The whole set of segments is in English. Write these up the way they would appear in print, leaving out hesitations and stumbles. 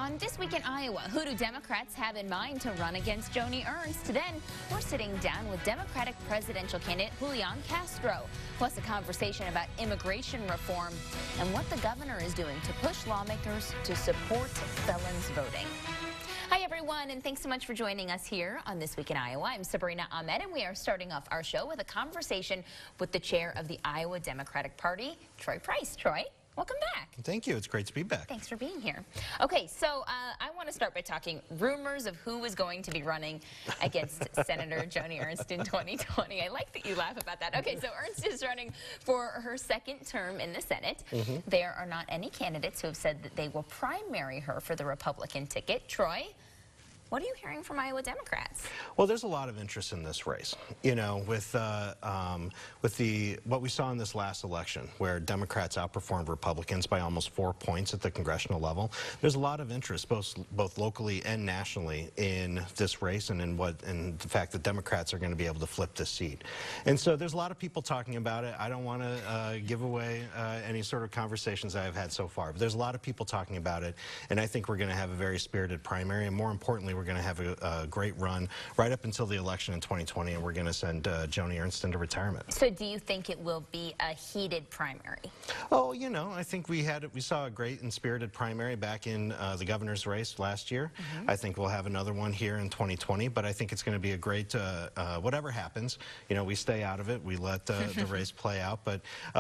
On This Week in Iowa, who do Democrats have in mind to run against Joni Ernst? Then we're sitting down with Democratic presidential candidate Julian Castro, plus a conversation about immigration reform and what the governor is doing to push lawmakers to support felons voting. Hi, everyone, and thanks so much for joining us here on This Week in Iowa. I'm Sabrina Ahmed, and we are starting off our show with a conversation with the chair of the Iowa Democratic Party, Troy Price. Troy, welcome back. Thank you. It's great to be back. Thanks for being here. Okay, so I want to start by talking rumors of who is going to be running against Senator Joni Ernst in 2020. I like that you laugh about that. Okay, so Ernst is running for her second term in the Senate. There are not any candidates who have said that they will primary her for the Republican ticket. Troy, what are you hearing from Iowa Democrats? Well, there's a lot of interest in this race. You know, with what we saw in this last election, where Democrats outperformed Republicans by almost 4 points at the congressional level, there's a lot of interest, both locally and nationally, in this race and in the fact that Democrats are going to be able to flip this seat. And so there's a lot of people talking about it. I don't want to give away any sort of conversations I've had so far, but there's a lot of people talking about it, and I think we're going to have a very spirited primary, and more importantly, we're going to have a great run right up until the election in 2020, and we're going to send Joni Ernst into retirement. So do you think it will be a heated primary? Oh, you know, I think we saw a great and spirited primary back in the governor's race last year. I think we'll have another one here in 2020, but I think it's going to be a great, whatever happens, you know, we stay out of it, we let the race play out, but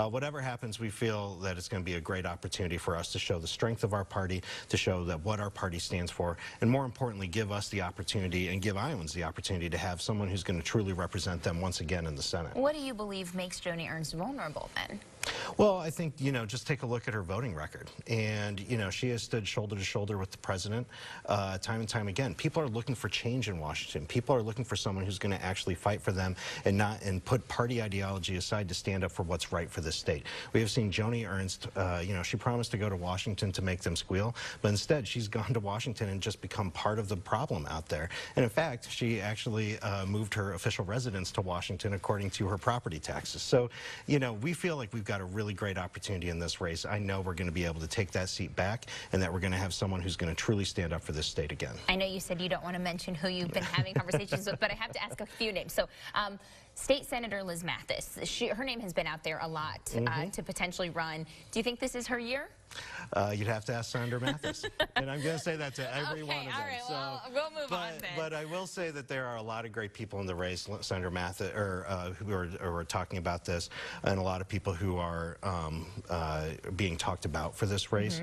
whatever happens, we feel that it's going to be a great opportunity for us to show the strength of our party, to show that what our party stands for, and more importantly, give us the opportunity and give Iowans the opportunity to have someone who's going to truly represent them once again in the Senate. What do you believe makes Joni Ernst vulnerable then? Well, I think, you know, just take a look at her voting record. And, you know, she has stood shoulder to shoulder with the president time and time again. People are looking for change in Washington. People are looking for someone who's going to actually fight for them and put party ideology aside to stand up for what's right for this state. We have seen Joni Ernst, you know, she promised to go to Washington to make them squeal, but instead she's gone to Washington and just become part of the problem out there. And in fact, she actually moved her official residence to Washington according to her property taxes. So, you know, we feel like we've got a really great opportunity in this race. I know we're going to be able to take that seat back and that we're going to have someone who's going to truly stand up for this state again. I know you said you don't want to mention who you've been having conversations with, but I have to ask a few names. So, State Senator Liz Mathis, her name has been out there a lot to potentially run. Do you think this is her year? You'd have to ask Senator Mathis. And I'm going to say that to every one of them. All right, well, we'll move on then. But I will say that there are a lot of great people in the race, Senator Mathis, who are talking about this, and a lot of people who are being talked about for this race.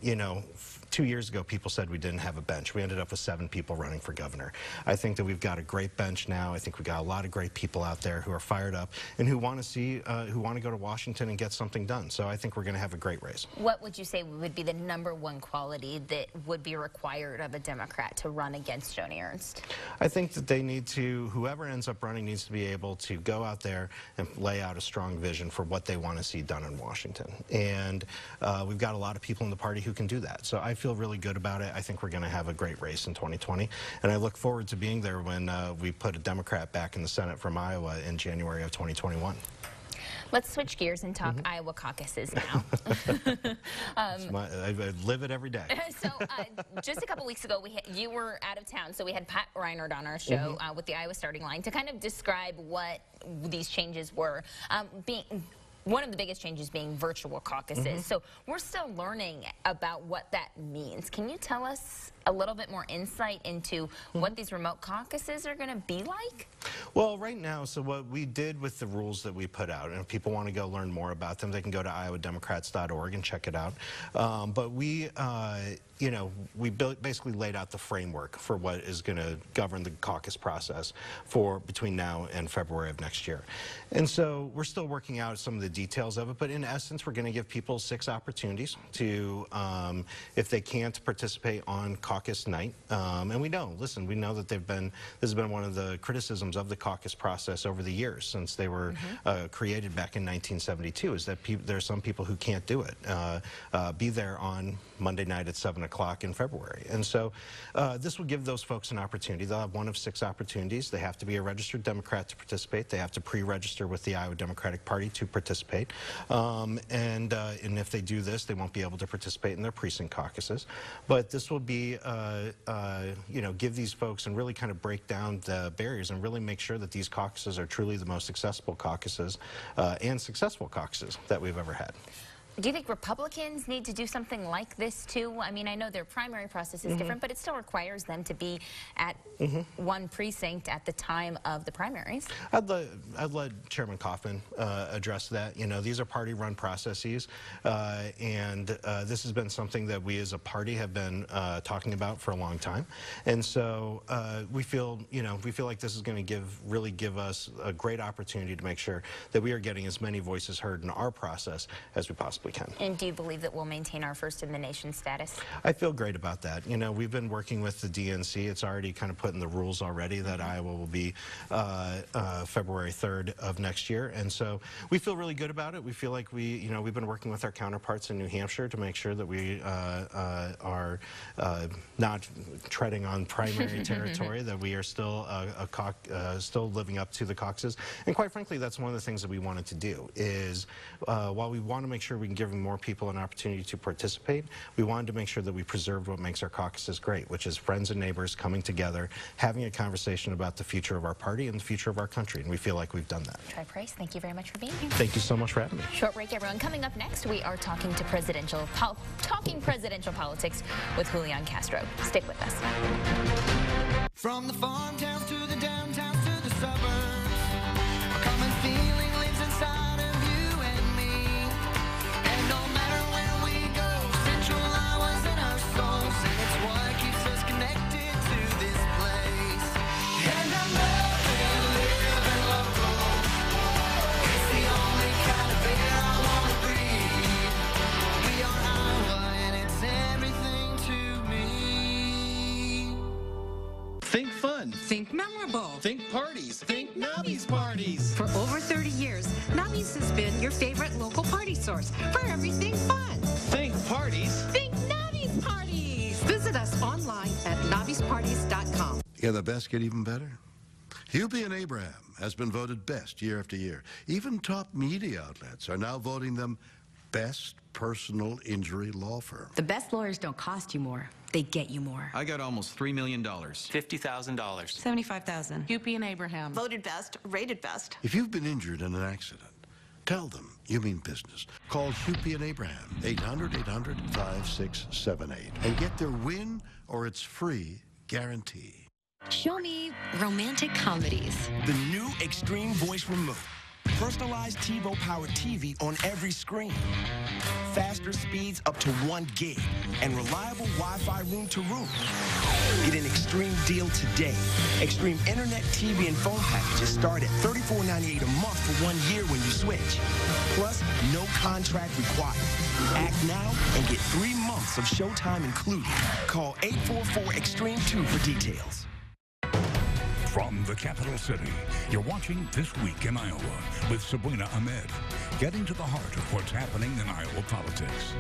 You know, 2 years ago, people said we didn't have a bench. We ended up with 7 people running for governor. I think that we've got a great bench now. I think we've got a lot of great people out there who are fired up and who want to see, who want to go to Washington and get something done. So I think we're going to have a great race. What would you say would be the #1 quality that would be required of a Democrat to run against Joni Ernst? I think that they need to, whoever ends up running needs to be able to go out there and lay out a strong vision for what they want to see done in Washington. And we've got a lot of people in the party who can do that. So I feel really good about it. I think we're going to have a great race in 2020. And I look forward to being there when we put a Democrat back in the Senate from Iowa in January of 2021. Let's switch gears and talk Iowa caucuses now. I live it every day. So just a couple weeks ago, you were out of town, so we had Pat Reinert on our show with the Iowa Starting Line to kind of describe what these changes were. One of the biggest changes being virtual caucuses. So we're still learning about what that means. Can you tell us a little bit more insight into what these remote caucuses are going to be like? Well, right now, so what we did with the rules that we put out, and if people want to go learn more about them, they can go to iowademocrats.org and check it out. But we, you know, we basically laid out the framework for what is going to govern the caucus process for between now and February of next year. And so we're still working out some of the details of it, but in essence, we're going to give people 6 opportunities to, if they can't participate on caucus night, and we know, listen, we know that this has been one of the criticisms of the caucus process over the years since they were created back in 1972, is that there are some people who can't do it, be there on Monday night at 7 o'clock in February. And so this will give those folks an opportunity. They'll have 1 of 6 opportunities. They have to be a registered Democrat to participate. They have to pre-register with the Iowa Democratic Party to participate. participate. And if they do this, they won't be able to participate in their precinct caucuses. But this will be, you know, give these folks and really kind of break down the barriers and really make sure that these caucuses are truly the most accessible caucuses and successful caucuses that we've ever had. Do you think Republicans need to do something like this too? I mean, I know their primary process is different, but it still requires them to be at one precinct at the time of the primaries. I'd let Chairman Kaufman address that. You know, these are party-run processes, and this has been something that we as a party have been talking about for a long time. And so we feel, you know, like this is going to really give us a great opportunity to make sure that we are getting as many voices heard in our process as we possibly can. And do you believe that we'll maintain our first in the nation status? I feel great about that. You know, we've been working with the DNC. It's already kind of put in the rules already that Iowa will be February 3rd of next year. And so we feel really good about it. We feel like we've been working with our counterparts in New Hampshire to make sure that we are not treading on primary territory, that we are still still living up to the caucuses. And quite frankly, that's one of the things that we wanted to do is while we want to make sure we can give more people an opportunity to participate, we wanted to make sure that we preserved what makes our caucuses great, which is friends and neighbors coming together, having a conversation about the future of our party and the future of our country, and we feel like we've done that. Troy Price, thank you very much for being here. Thank you so much for having me. Short break, everyone. Coming up next, we are talking presidential politics with Julian Castro. Stick with us. From the farm towns to the downtowns to the suburbs, a common feeling lives inside of you and me. And no matter where we go, Central Iowa's in our souls, and it's what keeps us connected to this place. And I love living local. It's the only kind of beer I want to breathe. We are Iowa, and it's everything to me. Think fun. Think memorable. Think parties. Think Nobby's parties. For over 30 years, Nobby's has been your favorite local party source for everything fun. Think parties. Think Nobby's parties. Visit us online at nobbysparties.com. Can the best get even better? Hupy and Abraham has been voted best year after year. Even top media outlets are now voting them best personal injury law firm. The best lawyers don't cost you more. They get you more. I got almost $3 million. $50,000. $75,000. Hupy and Abraham. Voted best, rated best. If you've been injured in an accident, tell them you mean business. Call Hupy and Abraham, 800-800-5678, and get their win or it's free guarantee. Show me romantic comedies. The new Extreme Voice Remote. Personalized TiVo-powered TV on every screen. Faster speeds up to 1 gig and reliable Wi-Fi room-to-room. Get an Extreme deal today. Extreme Internet, TV, and phone packages start at $34.98 a month for 1 year when you switch. Plus, no contract required. Act now and get 3 months of Showtime included. Call 844-EXTREME2 for details. From the capital city, you're watching This Week in Iowa with Sabrina Ahmed, getting to the heart of what's happening in Iowa politics.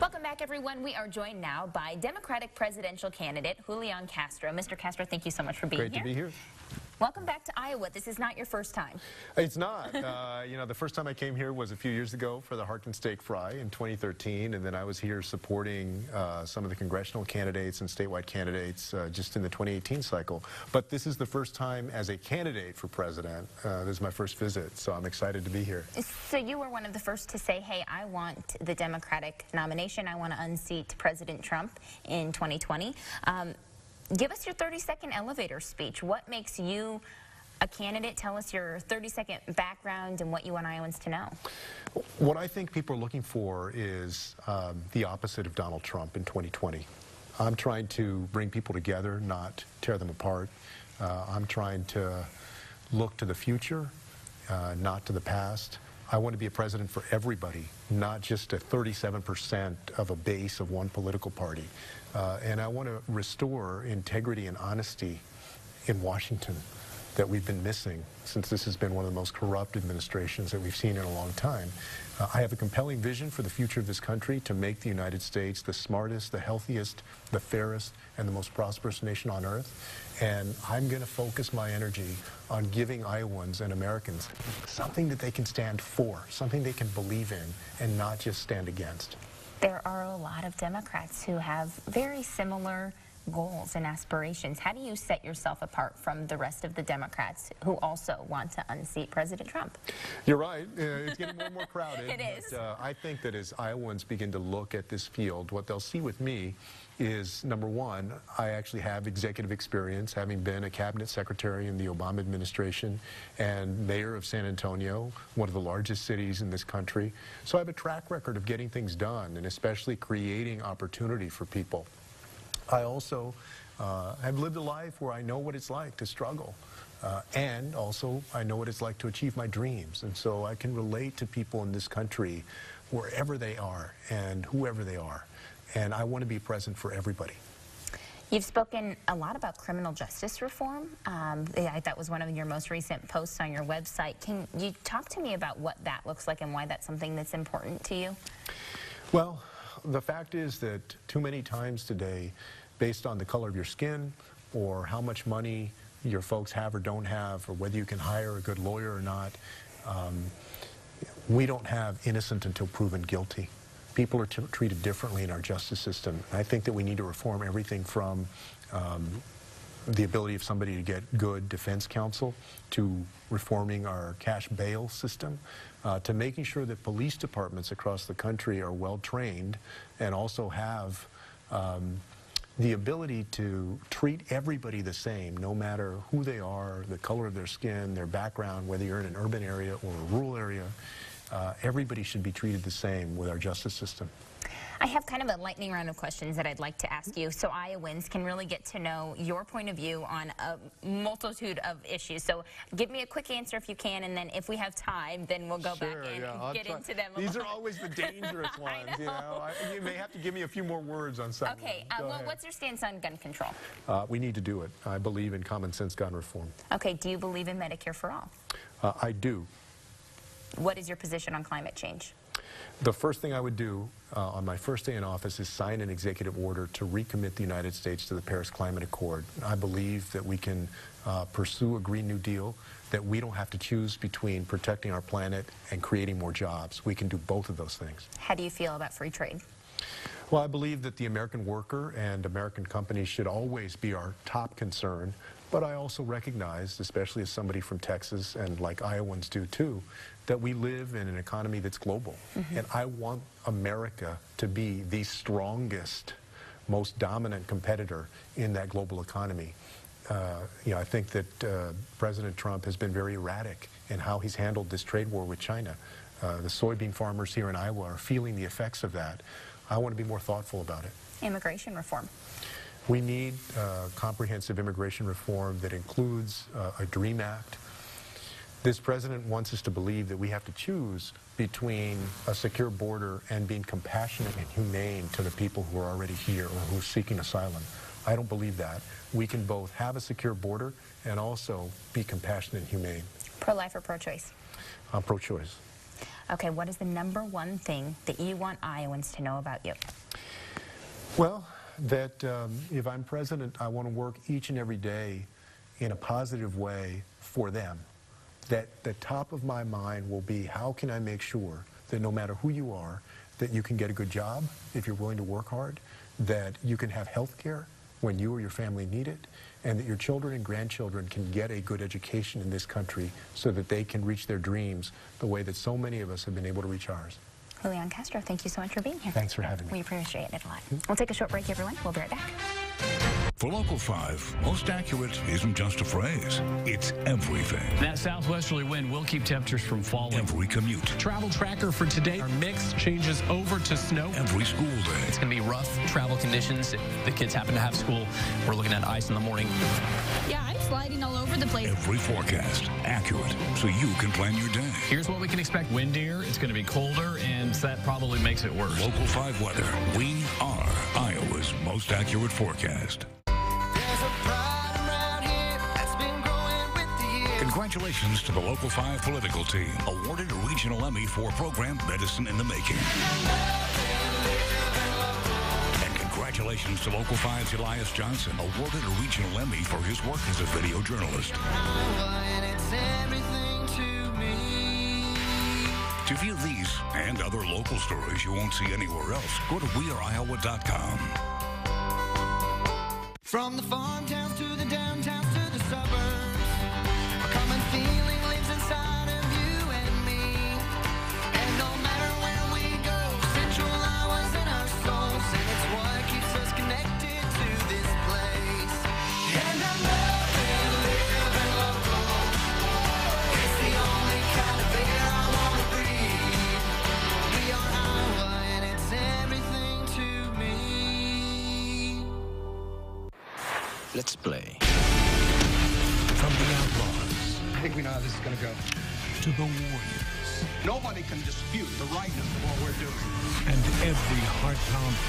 Welcome back, everyone. We are joined now by Democratic presidential candidate Julian Castro. Mr. Castro, thank you so much for being here. Great to be here. Welcome back to Iowa. This is not your first time. It's not. You know, the first time I came here was a few years ago for the Harkin Steak Fry in 2013, and then I was here supporting some of the congressional candidates and statewide candidates just in the 2018 cycle. But this is the first time as a candidate for president. This is my first visit, so I'm excited to be here. So you were one of the first to say, hey, I want the Democratic nomination. I want to unseat President Trump in 2020. Give us your 30-second elevator speech. What makes you a candidate? Tell us your 30-second background and what you want Iowans to know. What I think people are looking for is the opposite of Donald Trump in 2020. I'm trying to bring people together, not tear them apart. I'm trying to look to the future, not to the past. I want to be a president for everybody, not just a 37% of a base of one political party. And I want to restore integrity and honesty in Washington. that we've been missing since this has been one of the most corrupt administrations that we've seen in a long time. I have a compelling vision for the future of this country to make the United States the smartest, the healthiest, the fairest, and the most prosperous nation on earth. And I'm going to focus my energy on giving Iowans and Americans something that they can stand for, something they can believe in, and not just stand against. There are a lot of Democrats who have very similar goals and aspirations. How do you set yourself apart from the rest of the Democrats who also want to unseat President Trump? You're right. It's getting more and more crowded. It is. But, I think that as Iowans begin to look at this field, what they'll see with me is, number one, I actually have executive experience, having been a cabinet secretary in the Obama administration and mayor of San Antonio, one of the largest cities in this country. So I have a track record of getting things done and especially creating opportunity for people. I also have lived a life where I know what it's like to struggle. And also, I know what it's like to achieve my dreams. And so I can relate to people in this country wherever they are and whoever they are. And I want to be present for everybody. You've spoken a lot about criminal justice reform. That was one of your most recent posts on your website. Can you talk to me about what that looks like and why that's something that's important to you? Well, the fact is that too many times today, based on the color of your skin or how much money your folks have or don't have, or whether you can hire a good lawyer or not, we don't have innocent until proven guilty. People are treated differently in our justice system. I think that we need to reform everything from the ability of somebody to get good defense counsel, to reforming our cash bail system, to making sure that police departments across the country are well trained and also have the ability to treat everybody the same, no matter who they are, the color of their skin, their background, whether you're in an urban area or a rural area. Everybody should be treated the same with our justice system. I have kind of a lightning round of questions that I'd like to ask you so Iowans can really get to know your point of view on a multitude of issues. So give me a quick answer if you can, and then if we have time, then we'll go back and get into them. These are always the dangerous ones. You know, you may have to give me a few more words on some. Okay, well, what's your stance on gun control? We need to do it. I believe in common sense gun reform. Okay, do you believe in Medicare for all? I do. What is your position on climate change? The first thing I would do on my first day in office is sign an executive order to recommit the United States to the Paris Climate Accord. I believe that we can pursue a Green New Deal, that we don't have to choose between protecting our planet and creating more jobs. We can do both of those things. How do you feel about free trade? Well, I believe that the American worker and American companies should always be our top concern. But I also recognize, especially as somebody from Texas and like Iowans do too, that we live in an economy that's global. And I want America to be the strongest, most dominant competitor in that global economy. You know, I think that President Trump has been very erratic in how he's handled this trade war with China. The soybean farmers here in Iowa are feeling the effects of that. I want to be more thoughtful about it. Immigration reform. We need comprehensive immigration reform that includes a DREAM Act. This president wants us to believe that we have to choose between a secure border and being compassionate and humane to the people who are already here or who are seeking asylum. I don't believe that. We can both have a secure border and also be compassionate and humane. Pro-life or pro-choice? Pro-choice. Okay, what is the #1 thing that you want Iowans to know about you? Well, that if I'm president, I want to work each and every day in a positive way for them. That the top of my mind will be, how can I make sure that no matter who you are, that you can get a good job if you're willing to work hard, that you can have health care when you or your family need it, and that your children and grandchildren can get a good education in this country so that they can reach their dreams the way that so many of us have been able to reach ours. Julian Castro, thank you so much for being here. Thanks for having me. We appreciate it a lot. We'll take a short break, everyone. We'll be right back. For Local 5, most accurate isn't just a phrase, it's everything. That southwesterly wind will keep temperatures from falling. Every commute. Travel tracker for today. Our mix changes over to snow. Every school day. It's going to be rough travel conditions. If the kids happen to have school, we're looking at ice in the morning. Yeah, I'm sliding all over the place. Every forecast, accurate, so you can plan your day. Here's what we can expect. Windier, it's going to be colder, and that probably makes it worse. Local 5 weather. We are Iowa's most accurate forecast. There's a pride around here that's been growing with the Congratulations to the Local 5 political team, awarded a regional Emmy for program Medicine in the Making. And congratulations to Local 5's Elias Johnson, awarded a regional Emmy for his work as a video journalist. To view these and other local stories you won't see anywhere else, go to weareiowa.com. From the farm towns to the downtowns to the suburbs, a common feeling lives inside of you and me. And no matter where we go, Central Iowa's in our souls, and it's what keeps us connected to this place. And I love it, living local. It's the only kind of air I want to breathe. We are Iowa, and it's everything to me. Let's play. From the Outlaws. I think we know how this is going to go. To the Warriors. Nobody can dispute the rightness of what we're doing. And every heart pounder,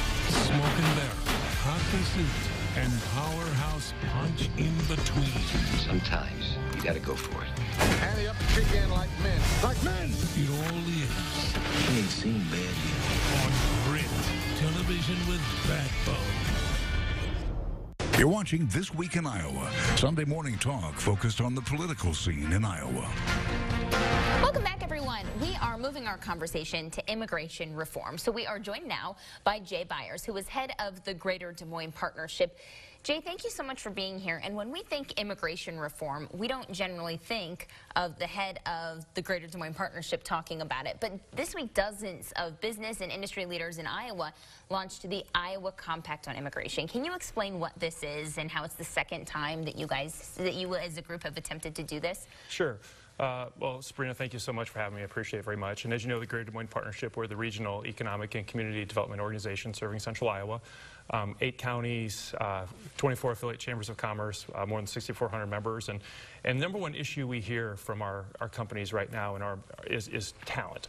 smoke and barrel, hot pursuit, and powerhouse punch in between. Sometimes you gotta go for it. Ante up and kick in like men. Like men! It all is. He ain't seen bad yet. On Grit Television with Backbone. You're watching This Week in Iowa, Sunday morning talk focused on the political scene in Iowa. Welcome back, everyone. We are moving our conversation to immigration reform. So we are joined now by Jay Byers, who is head of the Greater Des Moines Partnership. Jay, thank you so much for being here. And when we think immigration reform, we don't generally think of the head of the Greater Des Moines Partnership talking about it. But this week, dozens of business and industry leaders in Iowa launched the Iowa Compact on Immigration. Can you explain what this is and how it's the second time that you as a group have attempted to do this? Sure. Well, Sabrina, thank you so much for having me. I appreciate it very much. And as you know, the Greater Des Moines Partnership, we're the regional economic and community development organization serving Central Iowa. 8 counties, 24 affiliate chambers of commerce, more than 6,400 members. And the number one issue we hear from our companies right now is talent.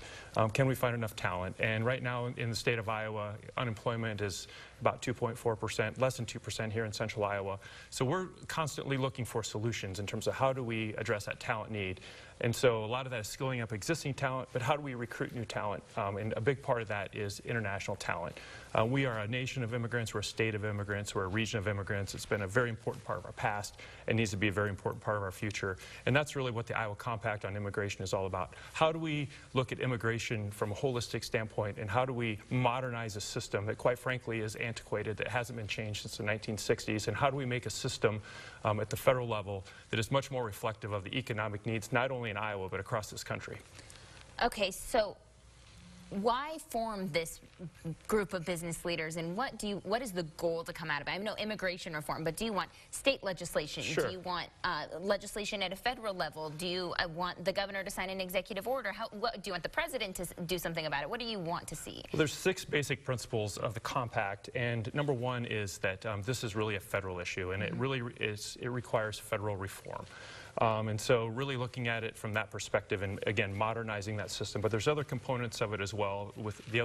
Can we find enough talent? And right now in the state of Iowa, unemployment is about 2.4%, less than 2% here in Central Iowa. So we're constantly looking for solutions in terms of how do we address that talent need. And so a lot of that is skilling up existing talent, but how do we recruit new talent? And a big part of that is international talent. We are a nation of immigrants, we're a state of immigrants, we're a region of immigrants. It's been a very important part of our past and needs to be a very important part of our future. And that's really what the Iowa Compact on Immigration is all about. How do we look at immigration from a holistic standpoint, and how do we modernize a system that, quite frankly, is antiquated, that hasn't been changed since the 1960s, and how do we make a system at the federal level that is much more reflective of the economic needs, not only in Iowa, but across this country. Okay, so why form this group of business leaders, and what is the goal to come out of it? I know immigration reform, but do you want state legislation? Sure. Do you want legislation at a federal level? Do you want the governor to sign an executive order? Do you want the president to do something about it? What do you want to see? Well, there's 6 basic principles of the compact, and number 1 is that this is really a federal issue, and it really it requires federal reform. And so really looking at it from that perspective and, again, modernizing that system. But there's other components of it as well. With the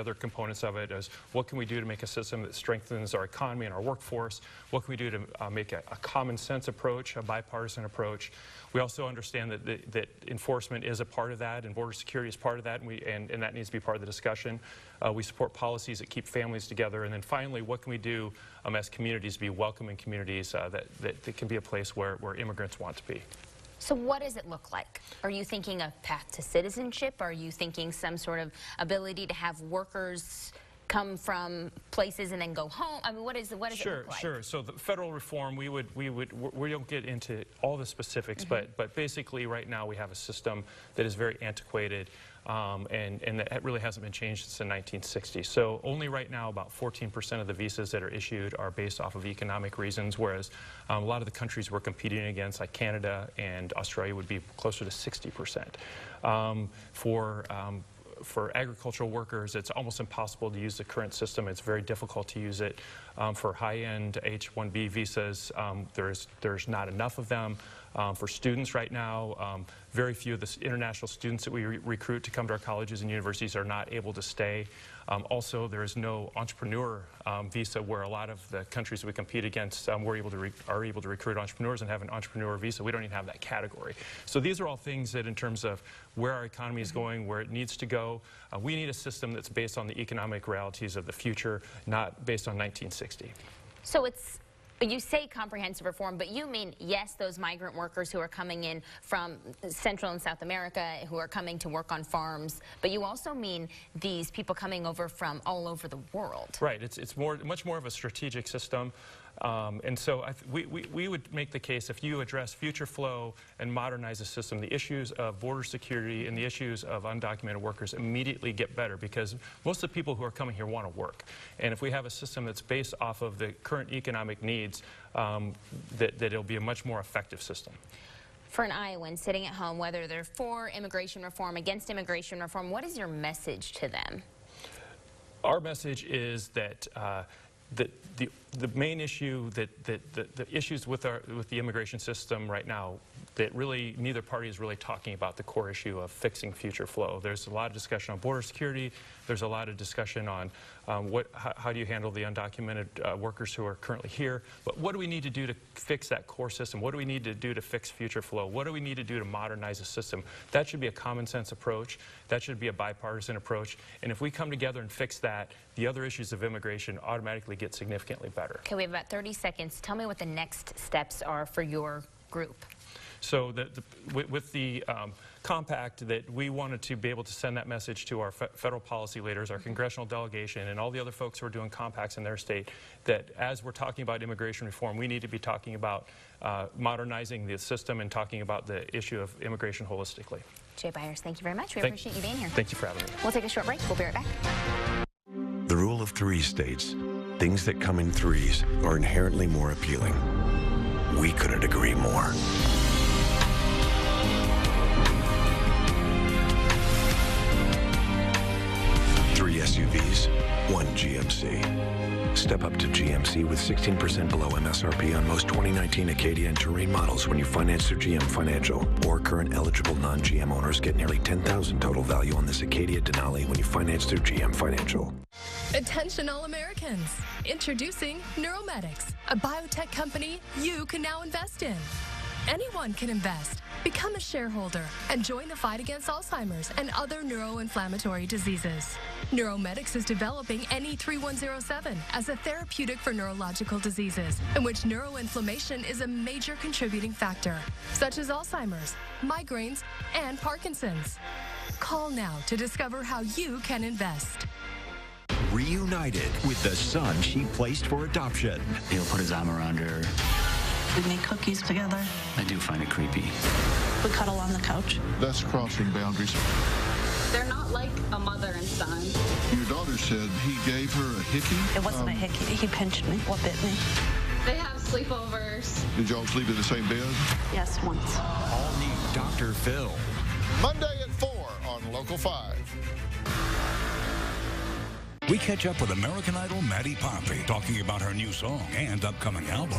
other components of it is what can we do to make a system that strengthens our economy and our workforce? What can we do to make a common sense approach, a bipartisan approach? We also understand that enforcement is a part of that, and border security is part of that, and that needs to be part of the discussion. We support policies that keep families together. And then finally, what can we do as communities to be welcoming communities that can be a place where immigrants want to be? So what does it look like? Are you thinking a path to citizenship? Are you thinking some sort of ability to have workers come from places and then go home? I mean, what does it look like? Sure. So the federal reform, we don't get into all the specifics, but basically right now we have a system that is very antiquated. And that really hasn't been changed since the 1960s. So only right now about 14% of the visas that are issued are based off of economic reasons, whereas a lot of the countries we're competing against, like Canada and Australia, would be closer to 60%. For agricultural workers, it's almost impossible to use the current system. It's very difficult to use it. For high-end H-1B visas, there's not enough of them. for students right now. Very few of the international students that we recruit to come to our colleges and universities are not able to stay. Also, there is no entrepreneur visa, where a lot of the countries we compete against are able to recruit entrepreneurs and have an entrepreneur visa. We don't even have that category. So these are all things that, in terms of where our economy is going, where it needs to go, we need a system that's based on the economic realities of the future, not based on 1960. So you say comprehensive reform, but you mean, yes, those migrant workers who are coming in from Central and South America, who are coming to work on farms, but you also mean these people coming over from all over the world. Right. It's much more of a strategic system. And so we would make the case, if you address future flow and modernize the system, the issues of border security and the issues of undocumented workers immediately get better, because most of the people who are coming here want to work. And if we have a system that's based off of the current economic needs, that it'll be a much more effective system. For an Iowan sitting at home, whether they're for immigration reform, against immigration reform, what is your message to them? Our message is that the main issue, the issues with the immigration system right now, that really neither party is really talking about the core issue of fixing future flow. There's a lot of discussion on border security. There's a lot of discussion on how do you handle the undocumented workers who are currently here. But what do we need to do to fix that core system? What do we need to do to fix future flow? What do we need to do to modernize the system? That should be a common sense approach. That should be a bipartisan approach. And if we come together and fix that, the other issues of immigration automatically get significantly better. Okay, we have about 30 seconds. Tell me what the next steps are for your group. So with the compact, that we wanted to be able to send that message to our federal policy leaders, our congressional delegation, and all the other folks who are doing compacts in their state, that as we're talking about immigration reform, we need to be talking about modernizing the system and talking about the issue of immigration holistically. Jay Byers, thank you very much. We appreciate you being here. Thank you for having me. We'll take a short break. We'll be right back. The rule of three states, things that come in threes are inherently more appealing. We couldn't agree more. 3 SUVs, 1 GMC. Step up to GMC with 16% below MSRP on most 2019 Acadia and Terrain models when you finance through GM Financial. Or current eligible non-GM owners get nearly $10,000 total value on this Acadia Denali when you finance through GM Financial. Attention all Americans. Introducing Neuromedics, a biotech company you can now invest in. Anyone can invest. Become a shareholder and join the fight against Alzheimer's and other neuroinflammatory diseases. Neuromedics is developing NE3107 as a therapeutic for neurological diseases in which neuroinflammation is a major contributing factor, such as Alzheimer's, migraines, and Parkinson's. Call now to discover how you can invest. Reunited with the son she placed for adoption. He'll put his arm around her. We make cookies together. I do find it creepy. We cuddle on the couch. That's crossing boundaries. They're not like a mother and son. Your daughter said he gave her a hickey. It wasn't a hickey. He pinched me. What bit me? They have sleepovers. Did y'all sleep in the same bed? Yes, once. All new Dr. Phil. Monday at 4 on Local 5. We catch up with American Idol Maddie Poppy, talking about her new song and upcoming album.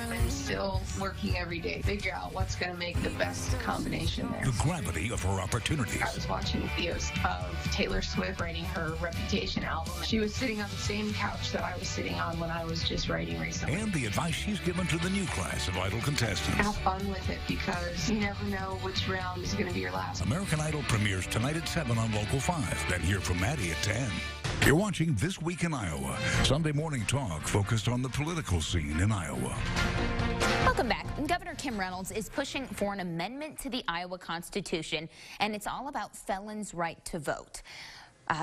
I'm still working every day, figure out what's going to make the best combination there. The gravity of her opportunities. I was watching videos of Taylor Swift writing her Reputation album. She was sitting on the same couch that I was sitting on when I was just writing recently. And the advice she's given to the new class of Idol contestants. Have fun with it, because you never know which round is going to be your last. American Idol premieres tonight at 7 on Local 5. Then hear from Maddie at 10. You're watching This Week in Iowa, Sunday morning talk focused on the political scene in Iowa. Welcome back. Governor Kim Reynolds is pushing for an amendment to the Iowa Constitution, and it's all about felons' right to vote.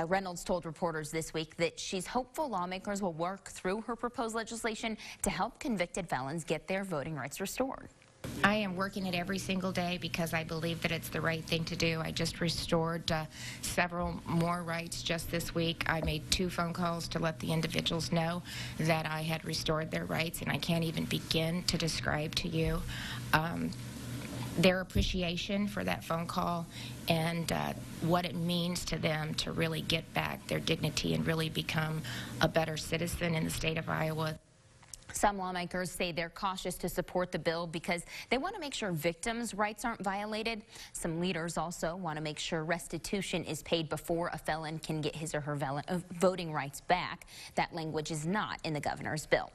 Reynolds told reporters this week that she's hopeful lawmakers will work through her proposed legislation to help convicted felons get their voting rights restored. I am working it every single day because I believe that it's the right thing to do. I just restored several more rights just this week. I made 2 phone calls to let the individuals know that I had restored their rights, and I can't even begin to describe to you their appreciation for that phone call and what it means to them to really get back their dignity and really become a better citizen in the state of Iowa. Some lawmakers say they're cautious to support the bill because they want to make sure victims' rights aren't violated. Some leaders also want to make sure restitution is paid before a felon can get his or her voting rights back. That language is not in the governor's bill.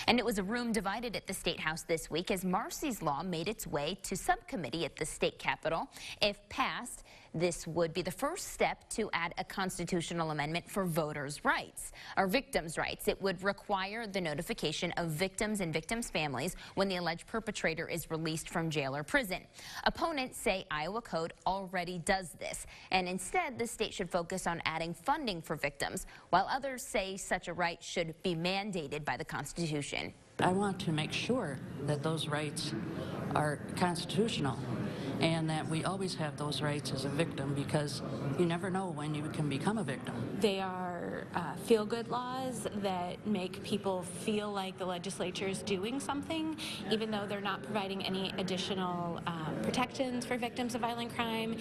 And it was a room divided at the State House this week as Marsy's law made its way to subcommittee at the state capitol. If passed, this would be the first step to add a constitutional amendment for voters' rights, or victims' rights. It would require the notification of victims and victims' families when the alleged perpetrator is released from jail or prison. Opponents say Iowa Code already does this, and instead the state should focus on adding funding for victims, while others say such a right should be mandated by the Constitution. I want to make sure that those rights are constitutional and that we always have those rights as a victim, because you never know when you can become a victim. They are feel-good laws that make people feel like the legislature is doing something, even though they're not providing any additional protections for victims of violent crime.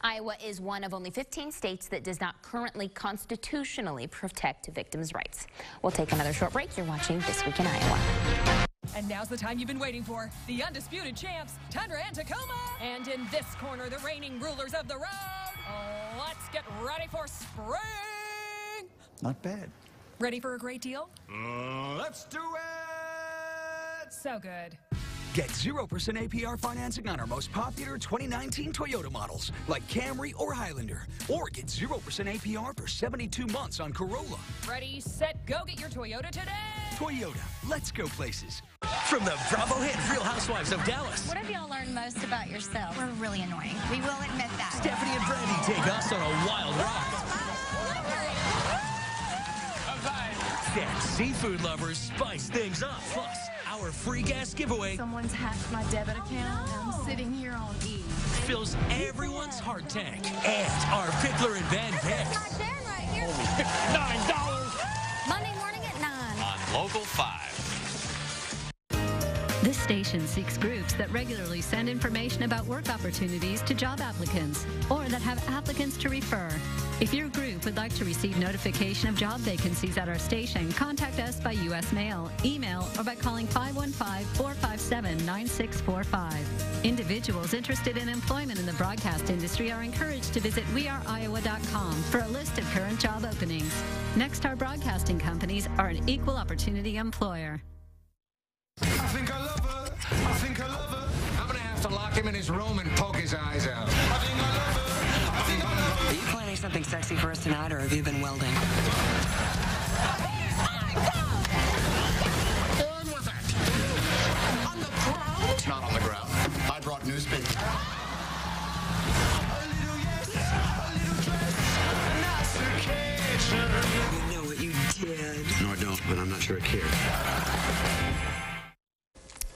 Iowa is one of only 15 states that does not currently constitutionally protect victims' rights. We'll take another short break. You're watching This Week in Iowa. And now's the time you've been waiting for. The undisputed champs, Tundra and Tacoma. And in this corner, the reigning rulers of the road. Let's get ready for spring. Not bad. Ready for a great deal? Let's do it! So good. Get 0% APR financing on our most popular 2019 Toyota models, like Camry or Highlander. Or get 0% APR for 72 months on Corolla. Ready, set, go. Get your Toyota today. Toyota, let's go places. From the Bravo hit Real Housewives of Dallas. What have y'all learned most about yourself? We're really annoying. We will admit that. Stephanie and Brandy take us on a wild ride. Then seafood lovers spice things up. Plus, our free gas giveaway. Someone's hacked my debit account. I'm sitting here on E. Fills everyone's heart tank. And our Pickler and Van picks. My Dan right here. $9. Monday morning at 9. On Local 5. This station seeks groups that regularly send information about work opportunities to job applicants or that have applicants to refer. If your group would like to receive notification of job vacancies at our station, contact us by U.S. mail, email, or by calling 515-457-9645. Individuals interested in employment in the broadcast industry are encouraged to visit weareiowa.com for a list of current job openings. Nexstar Broadcasting Companies are an equal opportunity employer. I think I love her. I think I love her. I'm gonna have to lock him in his room and poke his eyes out. I think I love her. I think I love her. Are you planning something sexy for us tonight, or have you been welding? On with it. On the ground? It's not on the ground. I brought newspaper. A little yes, a little dress, a mastication. You know what you did. No, I don't, but I'm not sure I care.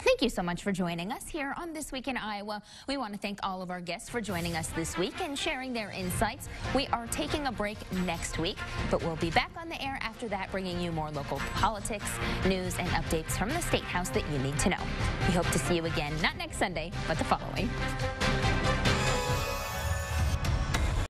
Thank you so much for joining us here on This Week in Iowa. We want to thank all of our guests for joining us this week and sharing their insights. We are taking a break next week, but we'll be back on the air after that, bringing you more local politics, news, and updates from the State House that you need to know. We hope to see you again, not next Sunday, but the following.